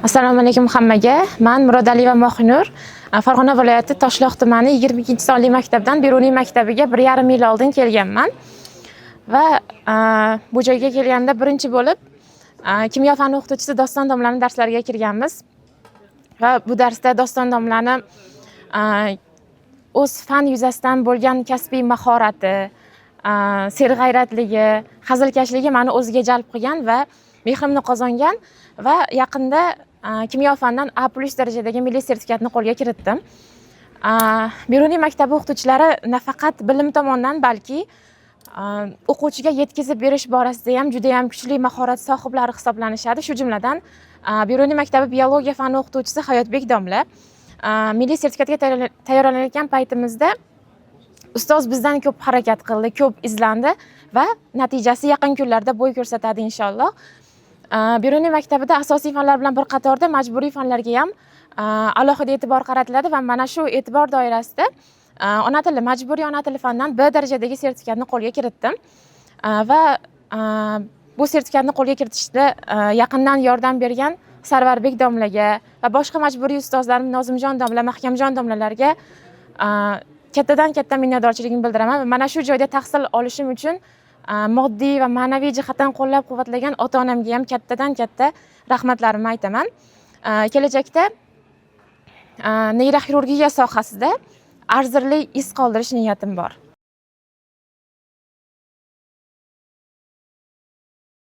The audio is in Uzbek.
Assalomu alaykum hammaga. Men Murodalieva Mohinur. Farg'ona viloyati Toshloq tumani 22-sonli maktabdan Beruniy maktabiga 1,5 yil oldin kelganman. Va bu joyga kelganda birinchi bo'lib kimyo fani o'qituvchisi Doston domlaning darslariga kirganmiz. Va bu darsda Doston domlani o'z fan yuzasidan bo'lgan kasbiy mahorati, serg'ayratligi, hazilkashligi meni o'ziga jalb qilgan va mehrimni qozongan va yaqinda kimyo fandan A+ darajadagi milliy sertifikatni qo'lga kiritdim. Beruniy maktabi o'qituvchilari nafaqat bilim tomonidan, balki o'quvchiga yetkazib berish borasida ham juda ham kuchli mahorat sohiblari hisoblanishadi. Shu jumladan Beruniy maktabi biologiya fani o'qituvchisi Hayotbek domla milliy sertifikatga tayyorlanayotgan paytimizda ustoz bizdan ko'p harakat qildi, ko'p izlandi va natijasi yaqin kunlarda bo'y ko'rsatadi inshaalloh. Beruniy maktabida asosiy fanlar bilan bir qatorda majburiy fanlarga ham alohida e'tibor qaratiladi va mana shu e'tibor doirasida ona tili, majburiy ona tili fandan B darajadagi sertifikatni qo'lga kiritdim. Va bu sertifikatni qo'lga kiritishda yaqindan yordam bergan Sarvarbek domlaga va boshqa majburiy ustozlarim Nozimjon domla, Mahkamjon domlalarga kattadan katta minnatdorchiligimni bildiraman va mana shu joyda tahsil olishim uchun moddiy va ma'naviy jihatdan qo'llab-quvvatlagan ota-onamga ham kattadan katta rahmatlarimni aytaman. Kelajakda neyroxirurgiya sohasida arzirli iz qoldirish niyatim bor.